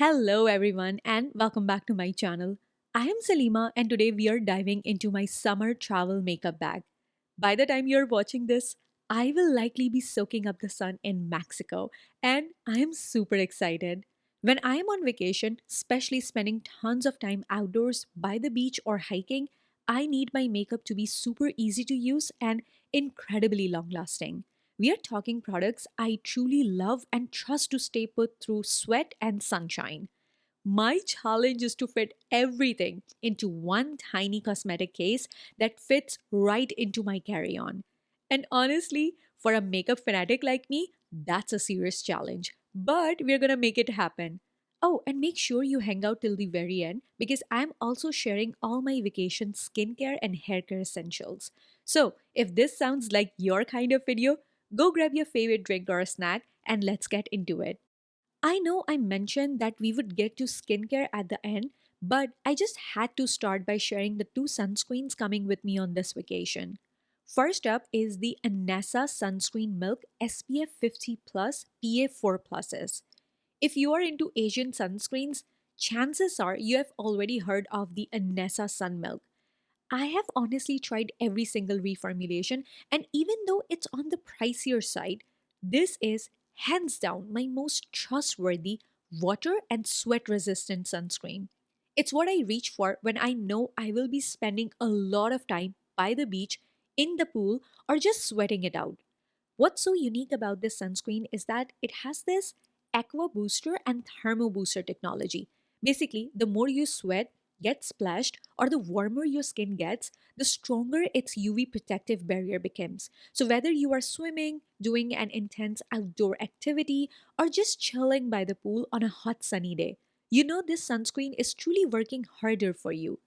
Hello, everyone, and welcome back to my channel. I am Salima, and today we are diving into my summer travel makeup bag. By the time you're watching this, I will likely be soaking up the sun in Mexico, and I am super excited. When I am on vacation, especially spending tons of time outdoors by the beach or hiking, I need my makeup to be super easy to use and incredibly long lasting. We are talking products I truly love and trust to stay put through sweat and sunshine. My challenge is to fit everything into one tiny cosmetic case that fits right into my carry on. And honestly, for a makeup fanatic like me, that's a serious challenge. But we're gonna make it happen. Oh, and make sure you hang out till the very end because I'm also sharing all my vacation skincare and haircare essentials. So, if this sounds like your kind of video, go grab your favorite drink or a snack and let's get into it. I know I mentioned that we would get to skincare at the end, but I just had to start by sharing the two sunscreens coming with me on this vacation. First up is the Anessa Sunscreen Milk SPF 50 Plus PA4 Pluses. If you are into Asian sunscreens, chances are you have already heard of the Anessa Sun Milk. I have honestly tried every single reformulation, and even though it's on the pricier side, this is hands down my most trustworthy water and sweat resistant sunscreen. It's what I reach for when I know I will be spending a lot of time by the beach, in the pool, or just sweating it out. What's so unique about this sunscreen is that it has this aqua booster and thermo booster technology. Basically, the more you sweat, get splashed, or the warmer your skin gets, the stronger its UV protective barrier becomes. So, whether you are swimming, doing an intense outdoor activity, or just chilling by the pool on a hot sunny day, you know this sunscreen is truly working harder for you.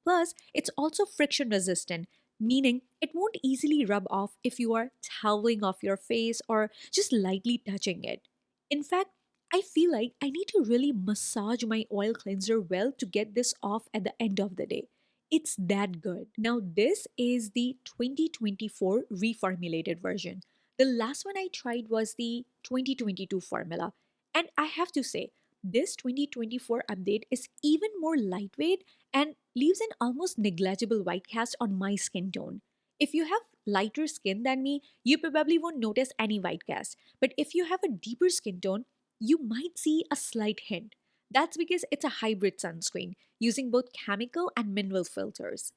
Plus, it's also friction resistant, meaning it won't easily rub off if you are toweling off your face or just lightly touching it. In fact, I feel like I need to really massage my oil cleanser well to get this off at the end of the day. It's that good. Now, this is the 2024 reformulated version. The last one I tried was the 2022 formula. And I have to say, this 2024 update is even more lightweight and leaves an almost negligible white cast on my skin tone. If you have lighter skin than me, you probably won't notice any white cast. But if you have a deeper skin tone, you might see a slight hint. That's because it's a hybrid sunscreen using both chemical and mineral filters.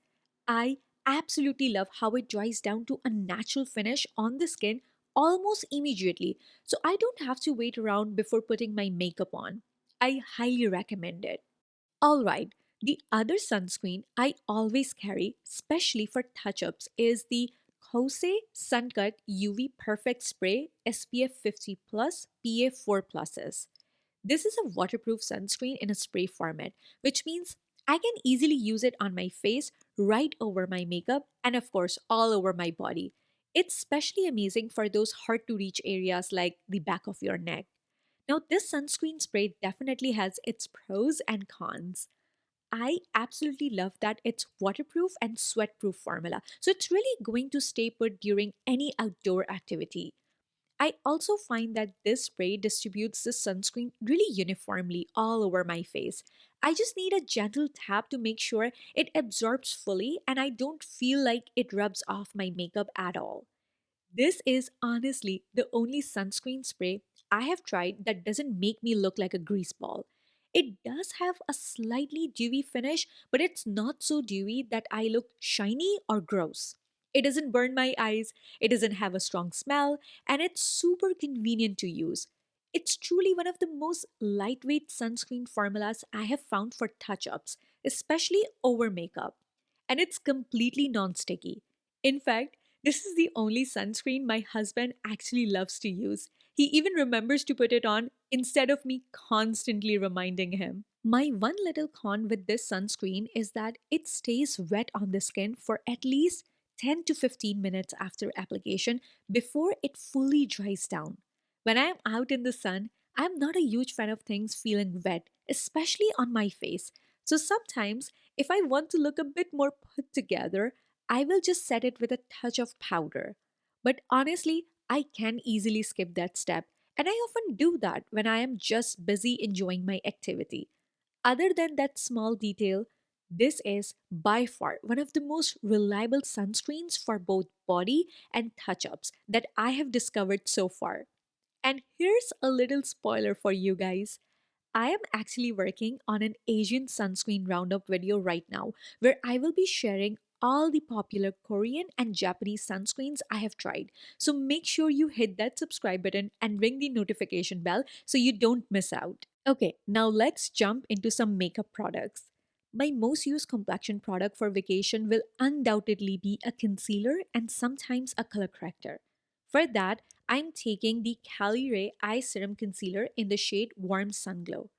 I absolutely love how it dries down to a natural finish on the skin almost immediately, so I don't have to wait around before putting my makeup on. I highly recommend it. Alright, the other sunscreen I always carry, especially for touch ups, is the Kose Suncut UV Perfect Spray SPF 50 Plus PA4 Pluses. This is a waterproof sunscreen in a spray format, which means I can easily use it on my face, right over my makeup, and of course, all over my body. It's especially amazing for those hard to reach areas like the back of your neck. Now, this sunscreen spray definitely has its pros and cons. I absolutely love that it's waterproof and sweatproof formula, so it's really going to stay put during any outdoor activity. I also find that this spray distributes the sunscreen really uniformly all over my face. I just need a gentle tap to make sure it absorbs fully and I don't feel like it rubs off my makeup at all. This is honestly the only sunscreen spray I have tried that doesn't make me look like a grease ball. It does have a slightly dewy finish, but it's not so dewy that I look shiny or gross. It doesn't burn my eyes, it doesn't have a strong smell, and it's super convenient to use. It's truly one of the most lightweight sunscreen formulas I have found for touch ups, especially over makeup. And it's completely non sticky. In fact, this is the only sunscreen my husband actually loves to use. He even remembers to put it on instead of me constantly reminding him. My one little con with this sunscreen is that it stays wet on the skin for at least 10 to 15 minutes after application before it fully dries down. When I'm out in the sun, I'm not a huge fan of things feeling wet, especially on my face. So sometimes, if I want to look a bit more put together, I will just set it with a touch of powder. But honestly, I can easily skip that step. And I often do that when I am just busy enjoying my activity. Other than that small detail, this is by far one of the most reliable sunscreens for both body and touch ups that I have discovered so far. And here's a little spoiler for you guys. I am actually working on an Asian sunscreen roundup video right now where I will be sharing all the popular Korean and Japanese sunscreens I have tried. So make sure you hit that subscribe button and ring the notification bell so you don't miss out. Okay, now let's jump into some makeup products. My most used complexion product for vacation will undoubtedly be a concealer and sometimes a color corrector. For that, I'm taking the Cali Ray Eye Serum Concealer in the shade Warm Sun Glow.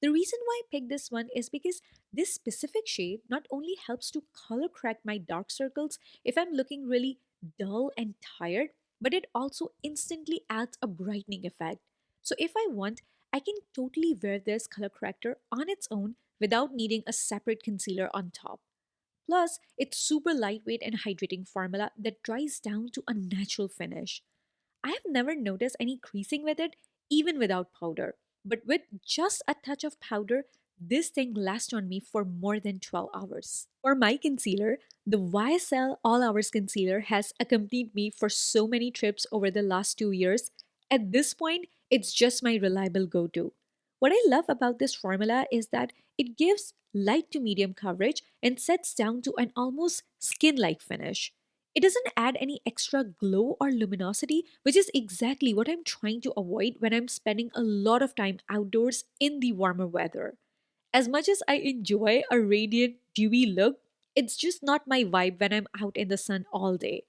The reason why I picked this one is because this specific shade not only helps to color correct my dark circles if I'm looking really dull and tired, but it also instantly adds a brightening effect. So if I want, I can totally wear this color corrector on its own without needing a separate concealer on top. Plus, it's super lightweight and hydrating formula that dries down to a natural finish. I have never noticed any creasing with it, even without powder. But with just a touch of powder, this thing lasts on me for more than 12 hours. For my concealer, the YSL All Hours Concealer has accompanied me for so many trips over the last 2 years. At this point, it's just my reliable go to. What I love about this formula is that it gives light to medium coverage and sets down to an almost skin like finish. It doesn't add any extra glow or luminosity, which is exactly what I'm trying to avoid when I'm spending a lot of time outdoors in the warmer weather. As much as I enjoy a radiant, dewy look, it's just not my vibe when I'm out in the sun all day.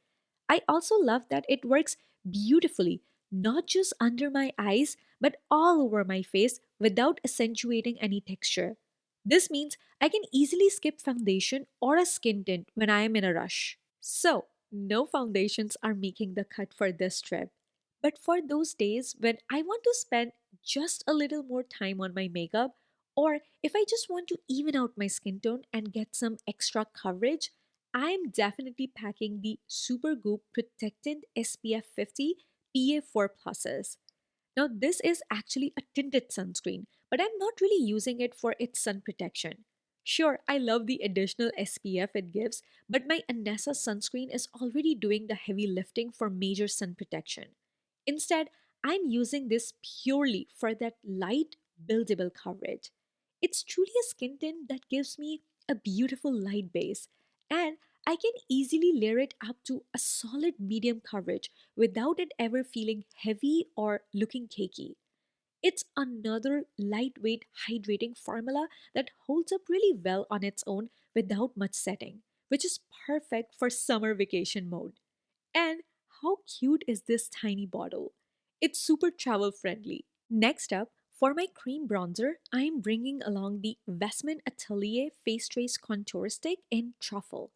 I also love that it works beautifully, not just under my eyes, but all over my face without accentuating any texture. This means I can easily skip foundation or a skin tint when I am in a rush. So, no foundations are making the cut for this trip. But for those days when I want to spend just a little more time on my makeup, or if I just want to even out my skin tone and get some extra coverage, I'm definitely packing the Supergoop Protectant SPF 50 PA4 Pluses. Now, this is actually a tinted sunscreen, but I'm not really using it for its sun protection. Sure, I love the additional SPF it gives, but my Anessa sunscreen is already doing the heavy lifting for major sun protection. Instead, I'm using this purely for that light, buildable coverage. It's truly a skin tint that gives me a beautiful light base, and I can easily layer it up to a solid medium coverage without it ever feeling heavy or looking cakey. It's another lightweight hydrating formula that holds up really well on its own without much setting, which is perfect for summer vacation mode. And how cute is this tiny bottle? It's super travel friendly. Next up, for my cream bronzer, I am bringing along the Vestment Atelier Face Trace Contour Stick in Truffle.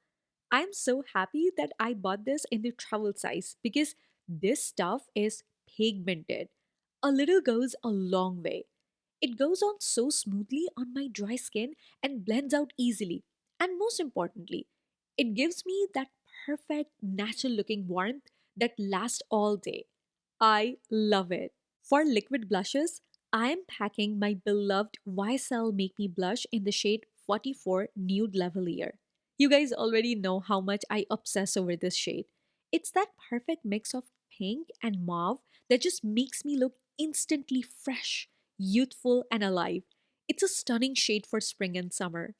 I'm so happy that I bought this in the travel size because this stuff is pigmented. A little goes a long way. It goes on so smoothly on my dry skin and blends out easily. And most importantly, it gives me that perfect natural looking warmth that lasts all day. I love it. For liquid blushes, I am packing my beloved YSL Make Me Blush in the shade 44 Nude Lavalier. You guys already know how much I obsess over this shade. It's that perfect mix of pink and mauve that just makes me look instantly fresh, youthful, and alive. It's a stunning shade for spring and summer.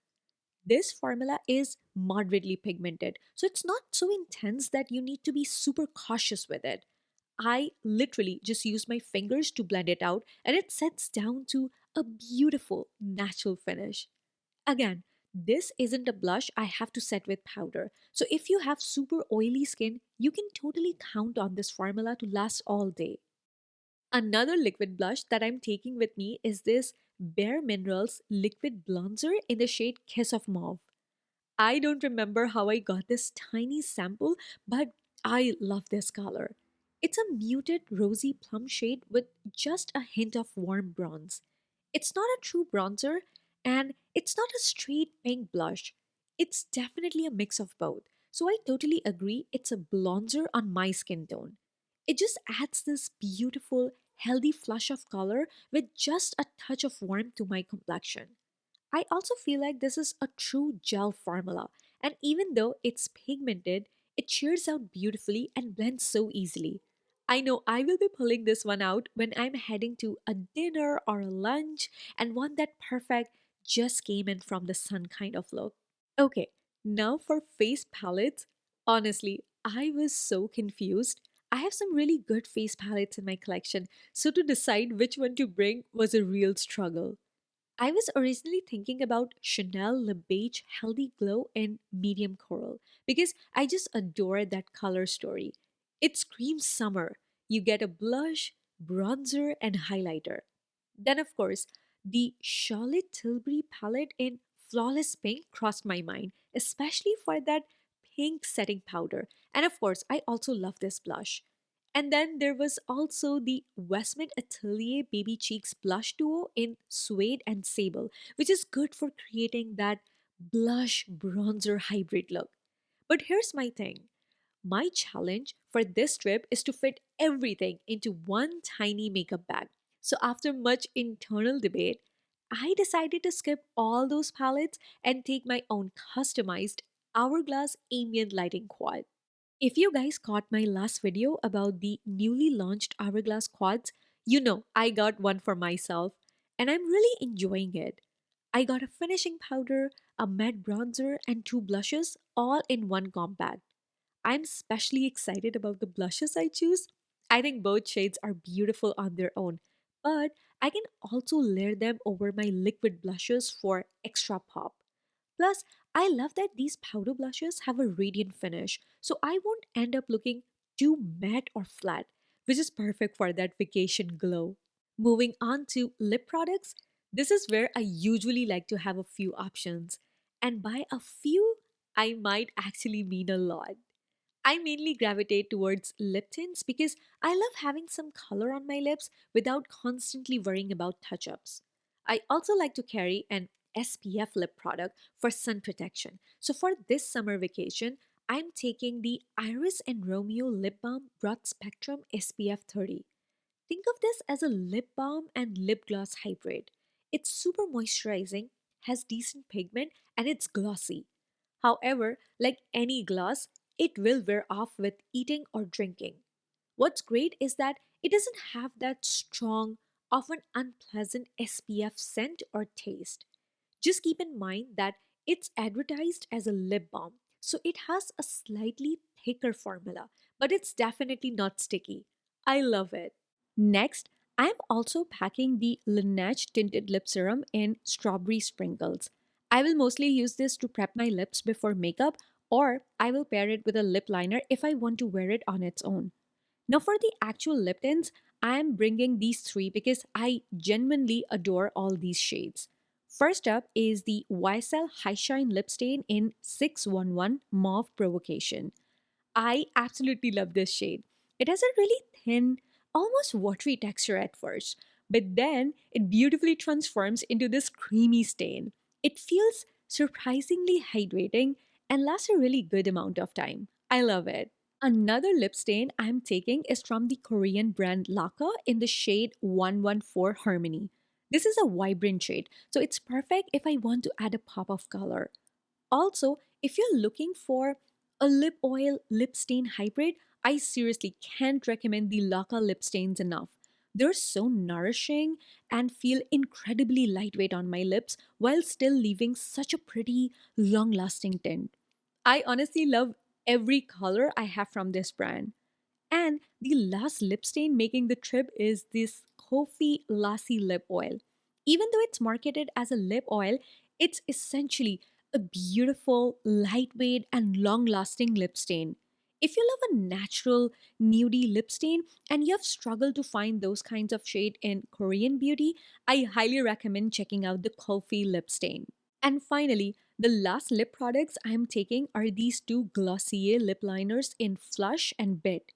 This formula is moderately pigmented, so it's not so intense that you need to be super cautious with it. I literally just use my fingers to blend it out, and it sets down to a beautiful natural finish. Again, this isn't a blush I have to set with powder. So if you have super oily skin, you can totally count on this formula to last all day. Another liquid blush that I'm taking with me is this Bare Minerals liquid bronzer in the shade Kiss of Mauve. I don't remember how I got this tiny sample, but I love this color. It's a muted rosy plum shade with just a hint of warm bronze. It's not a true bronzer, and it's not a straight pink blush. It's definitely a mix of both. So I totally agree it's a bronzer on my skin tone. It just adds this beautiful, healthy flush of color with just a touch of warmth to my complexion. I also feel like this is a true gel formula, and even though it's pigmented, it shears out beautifully and blends so easily. I know I will be pulling this one out when I'm heading to a dinner or a lunch and want that perfect just came in from the sun kind of look. Okay, now for face palettes. Honestly, I was so confused. I have some really good face palettes in my collection, so to decide which one to bring was a real struggle. I was originally thinking about Chanel Le Beige Healthy Glow in medium coral because I just adore that color story. It screams summer. You get a blush, bronzer, and highlighter. Then, of course, the Charlotte Tilbury palette in Flawless Pink crossed my mind, especially for that pink setting powder. And of course, I also love this blush. And then there was also the Westman Atelier Baby Cheeks blush duo in suede and sable, which is good for creating that blush bronzer hybrid look. But here's my thing. My challenge for this trip is to fit everything into one tiny makeup bag. So after much internal debate, I decided to skip all those palettes and take my own customized hourglass ambient lighting quad. If you guys caught my last video about the newly launched Hourglass quads, you know I got one for myself and I'm really enjoying it. I got a finishing powder, a matte bronzer, and two blushes all in one compact. I'm especially excited about the blushes I choose. I think both shades are beautiful on their own, but I can also layer them over my liquid blushes for extra pop. Plus, I love that these powder blushes have a radiant finish, so I won't end up looking too matte or flat, which is perfect for that vacation glow. Moving on to lip products, this is where I usually like to have a few options. And by a few, I might actually mean a lot. I mainly gravitate towards lip tints because I love having some color on my lips without constantly worrying about touch ups. I also like to carry an SPF lip product for sun protection. So for this summer vacation, I'm taking the Iris and Romeo Lip Balm Broad Spectrum SPF 30. Think of this as a lip balm and lip gloss hybrid. It's super moisturizing, has decent pigment, and it's glossy. However, like any gloss, it will wear off with eating or drinking. What's great is that it doesn't have that strong, often unpleasant SPF scent or taste. Just keep in mind that it's advertised as a lip balm, so it has a slightly thicker formula, but it's definitely not sticky. I love it. Next, I'm also packing the Laneige Tinted Lip Serum in Strawberry Sprinkles. I will mostly use this to prep my lips before makeup, or I will pair it with a lip liner if I want to wear it on its own. Now, for the actual lip tints, I am bringing these three because I genuinely adore all these shades. First up is the YSL High Shine Lip Stain in 611 Mauve Provocation. I absolutely love this shade. It has a really thin, almost watery texture at first, but then it beautifully transforms into this creamy stain. It feels surprisingly hydrating and lasts a really good amount of time. I love it. Another lip stain I'm taking is from the Korean brand Laka in the shade 114 Harmony. This is a vibrant shade, so it's perfect if I want to add a pop of color. Also, if you're looking for a lip oil lip stain hybrid, I seriously can't recommend the Laka lip stains enough. They're so nourishing and feel incredibly lightweight on my lips while still leaving such a pretty, long lasting tint. I honestly love every color I have from this brand. And the last lip stain making the trip is this Coffee Lassie lip oil. Even though it's marketed as a lip oil, it's essentially a beautiful, lightweight, and long lasting lip stain. If you love a natural, nudie lip stain and you have struggled to find those kinds of shade in Korean beauty, I highly recommend checking out the Coffee lip stain. And finally, the last lip products I'm taking are these two Glossier lip liners in Flush and Bit.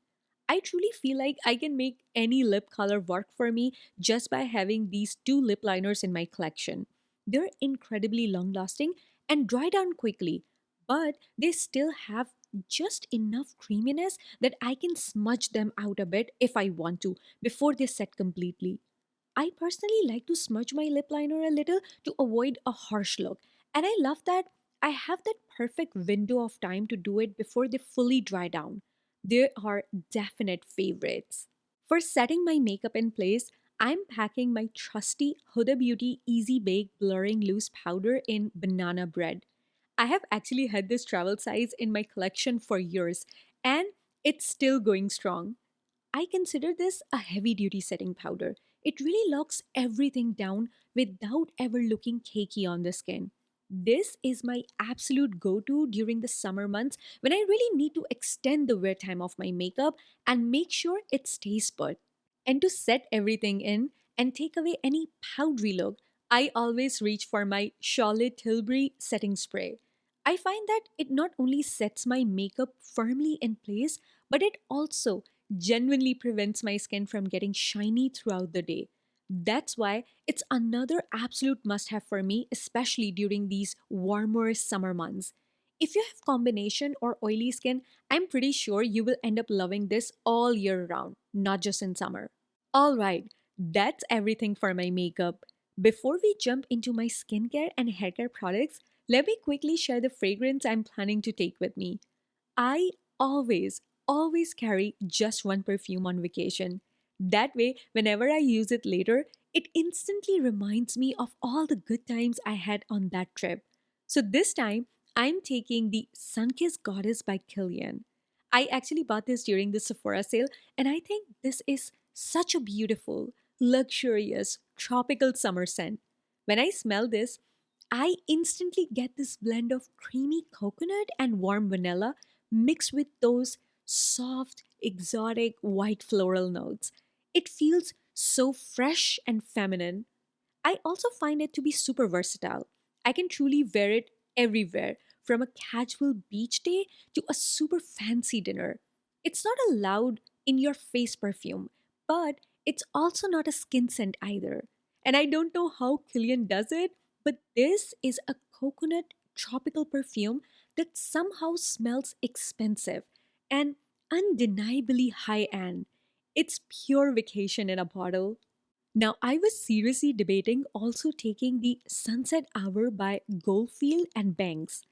I truly feel like I can make any lip color work for me just by having these two lip liners in my collection. They're incredibly long lasting and dry down quickly, but they still have just enough creaminess that I can smudge them out a bit if I want to before they set completely. I personally like to smudge my lip liner a little to avoid a harsh look, and I love that I have that perfect window of time to do it before they fully dry down. They are definite favorites. For setting my makeup in place, I'm packing my trusty Huda Beauty Easy Bake Blurring Loose Powder in banana bread. I have actually had this travel size in my collection for years, and it's still going strong. I consider this a heavy duty setting powder. It really locks everything down without ever looking cakey on the skin. This is my absolute go to during the summer months when I really need to extend the wear time of my makeup and make sure it stays put. And to set everything in and take away any powdery look, I always reach for my Charlotte Tilbury setting spray. I find that it not only sets my makeup firmly in place, but it also genuinely prevents my skin from getting shiny throughout the day. That's why it's another absolute must have for me, especially during these warmer summer months. If you have combination or oily skin, I'm pretty sure you will end up loving this all year round, not just in summer. All right, that's everything for my makeup. Before we jump into my skincare and haircare products, let me quickly share the fragrance I'm planning to take with me. I always carry just one perfume on vacation. That way, whenever I use it later, it instantly reminds me of all the good times I had on that trip. So this time, I'm taking the Sunkissed Goddess by Kilian. I actually bought this during the Sephora sale, and I think this is such a beautiful, luxurious, tropical summer scent. When I smell this, I instantly get this blend of creamy coconut and warm vanilla mixed with those soft, exotic white floral notes. It feels so fresh and feminine. I also find it to be super versatile. I can truly wear it everywhere, from a casual beach day to a super fancy dinner. It's not a loud, in your face perfume, but it's also not a skin scent either. And I don't know how Killian does it, but this is a coconut tropical perfume that somehow smells expensive and undeniably high end. It's pure vacation in a bottle. Now, I was seriously debating also taking the Sunset Hour by Goldfield and Banks.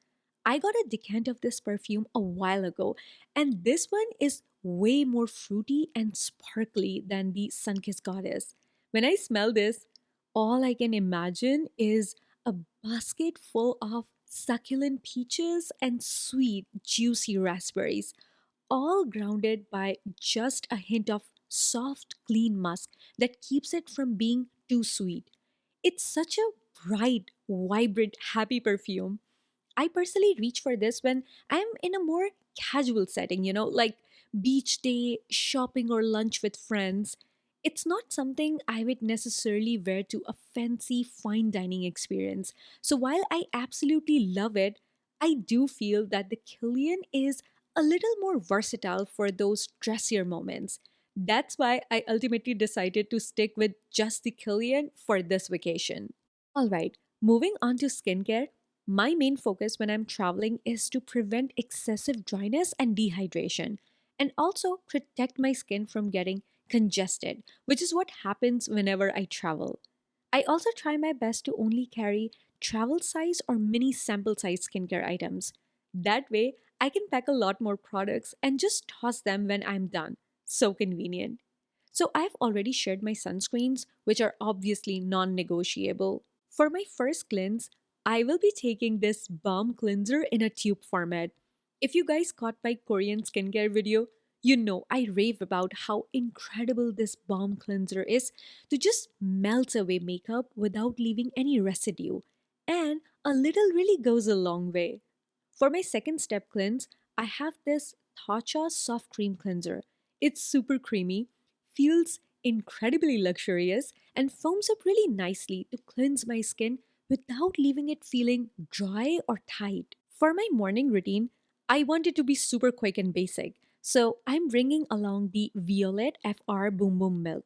I got a decant of this perfume a while ago, and this one is way more fruity and sparkly than the Sunkissed Goddess. When I smell this, all I can imagine is a basket full of succulent peaches and sweet, juicy raspberries, all grounded by just a hint of soft, clean musk that keeps it from being too sweet. It's such a bright, vibrant, happy perfume. I personally reach for this when I'm in a more casual setting, like beach day, shopping, or lunch with friends. It's not something I would necessarily wear to a fancy fine dining experience. So while I absolutely love it, I do feel that the Killian is a little more versatile for those dressier moments. That's why I ultimately decided to stick with just the Killian for this vacation. All right, moving on to skincare. My main focus when I'm traveling is to prevent excessive dryness and dehydration, and also protect my skin from getting congested, which is what happens whenever I travel. I also try my best to only carry travel size or mini sample size skincare items. That way, I can pack a lot more products and just toss them when I'm done. So convenient. So, I've already shared my sunscreens, which are obviously non negotiable. For my first cleanse, I will be taking this balm cleanser in a tube format. If you guys caught my Korean skincare video, you know I rave about how incredible this balm cleanser is to just melt away makeup without leaving any residue. And a little really goes a long way. For my second step cleanse, I have this Tatcha soft cream cleanser. It's super creamy, feels incredibly luxurious, and foams up really nicely to cleanse my skin without leaving it feeling dry or tight. For my morning routine, I want it to be super quick and basic, so I'm bringing along the Violet FR Boom Boom Milk.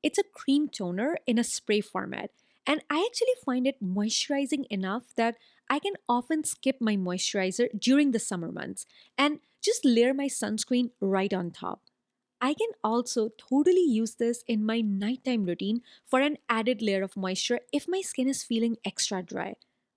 It's a cream toner in a spray format, And I actually find it moisturizing enough that I can often skip my moisturizer during the summer months and just layer my sunscreen right on top. I can also totally use this in my nighttime routine for an added layer of moisture if my skin is feeling extra dry.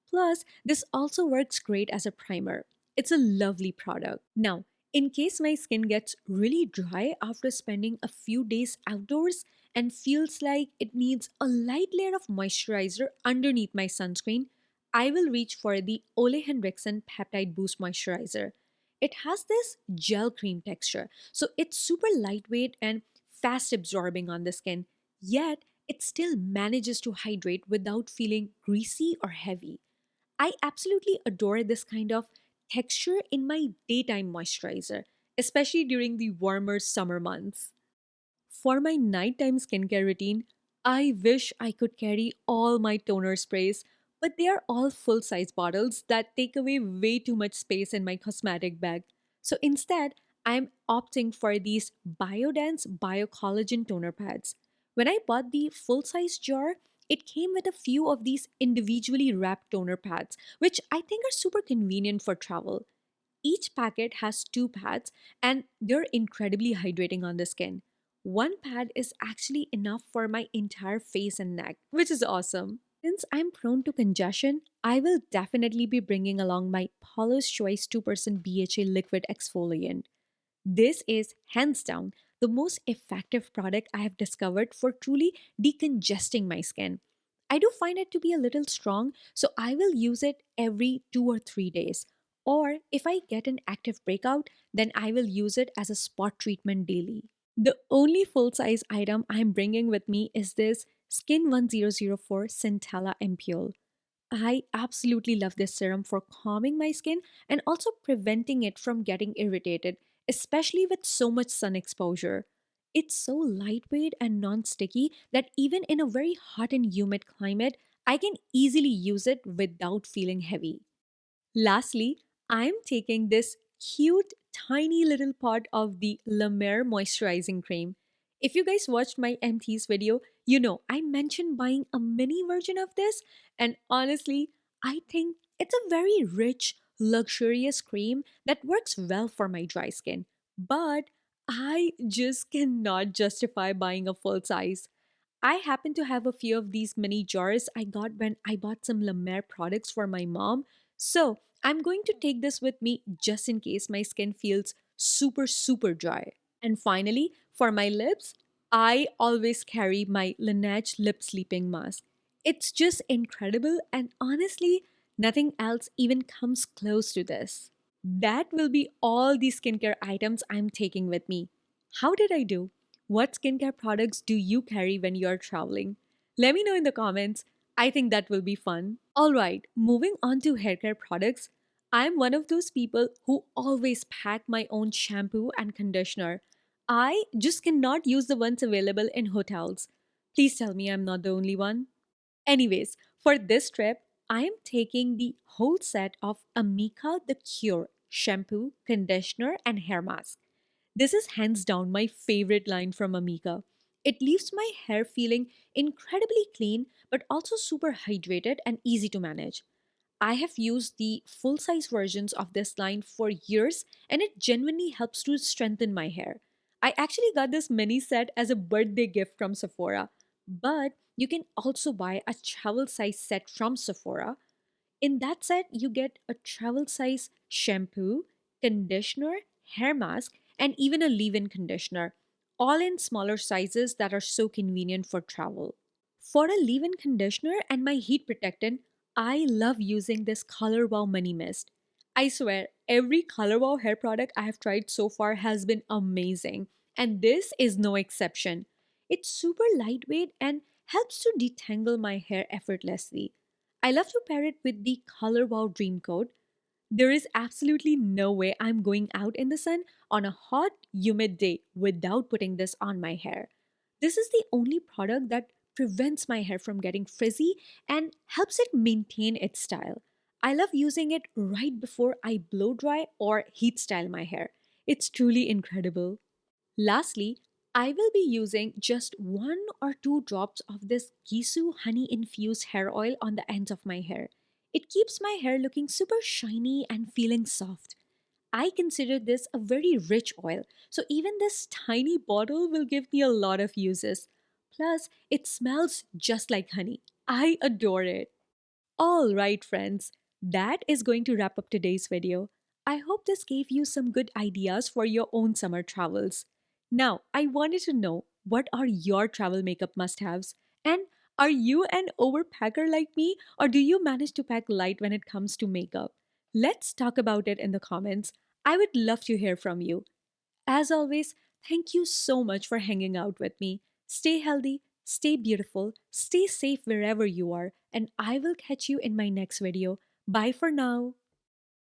Plus, this also works great as a primer. It's a lovely product. Now, in case my skin gets really dry after spending a few days outdoors and feels like it needs a light layer of moisturizer underneath my sunscreen, I will reach for the Ole Henriksen Peptide Boost Moisturizer. It has this gel cream texture, so it's super lightweight and fast absorbing on the skin, yet it still manages to hydrate without feeling greasy or heavy. I absolutely adore this kind of texture in my daytime moisturizer, especially during the warmer summer months. For my nighttime skincare routine, I wish I could carry all my toner sprays, but they are all full size bottles that take away way too much space in my cosmetic bag. So instead, I'm opting for these Biodense Biocollagen toner pads. When I bought the full size jar, it came with a few of these individually wrapped toner pads, which I think are super convenient for travel. Each packet has two pads and they're incredibly hydrating on the skin. One pad is actually enough for my entire face and neck, which is awesome. Since I'm prone to congestion, I will definitely be bringing along my Paula's Choice 2% BHA liquid exfoliant. This is hands down the most effective product I have discovered for truly decongesting my skin. I do find it to be a little strong, so I will use it every 2 or 3 days. Or if I get an active breakout, then I will use it as a spot treatment daily. The only full size item I'm bringing with me is this Skin 1004 Centella Ampoule. I absolutely love this serum for calming my skin and also preventing it from getting irritated, especially with so much sun exposure. It's so lightweight and non sticky that even in a very hot and humid climate, I can easily use it without feeling heavy. Lastly, I'm taking this cute, tiny little pot of the La Mer moisturizing cream. If you guys watched my MT's video, you know I mentioned buying a mini version of this, and honestly, I think it's a very rich, luxurious cream that works well for my dry skin. But I just cannot justify buying a full size. I happen to have a few of these mini jars I got when I bought some La Mer products for my mom. So I'm going to take this with me just in case my skin feels super dry. And finally, for my lips, I always carry my Laneige lip sleeping mask. It's just incredible, and honestly, nothing else even comes close to this. That will be all the skincare items I'm taking with me. How did I do? What skincare products do you carry when you are traveling? Let me know in the comments. I think that will be fun. Alright, moving on to haircare products. I'm one of those people who always pack my own shampoo and conditioner. I just cannot use the ones available in hotels. Please tell me I'm not the only one. Anyways, for this trip, I am taking the whole set of Amika the Cure shampoo, conditioner, and hair mask. This is hands down my favorite line from Amika. It leaves my hair feeling incredibly clean but also super hydrated and easy to manage. I have used the full size versions of this line for years and it genuinely helps to strengthen my hair. I actually got this mini set as a birthday gift from Sephora, but you can also buy a travel size set from Sephora. In that set, you get a travel size shampoo, conditioner, hair mask, and even a leave in conditioner, all in smaller sizes that are so convenient for travel. For a leave in conditioner and my heat protectant, I love using this Color Wow Money Mist. I swear, every Color Wow hair product I have tried so far has been amazing, and this is no exception. It's super lightweight and helps to detangle my hair effortlessly. I love to pair it with the Color Wow Dream Coat. There is absolutely no way I'm going out in the sun on a hot, humid day without putting this on my hair. This is the only product that prevents my hair from getting frizzy and helps it maintain its style. I love using it right before I blow dry or heat style my hair. It's truly incredible. Lastly, I will be using just 1 or 2 drops of this Gisu honey infused hair oil on the ends of my hair. It keeps my hair looking super shiny and feeling soft. I consider this a very rich oil, so even this tiny bottle will give me a lot of uses. Plus, it smells just like honey. I adore it. All right, friends, that is going to wrap up today's video. I hope this gave you some good ideas for your own summer travels. Now, I wanted to know, what are your travel makeup must haves? And are you an overpacker like me, or do you manage to pack light when it comes to makeup? Let's talk about it in the comments. I would love to hear from you. As always, thank you so much for hanging out with me. Stay healthy, stay beautiful, stay safe wherever you are, and I will catch you in my next video. Bye for now.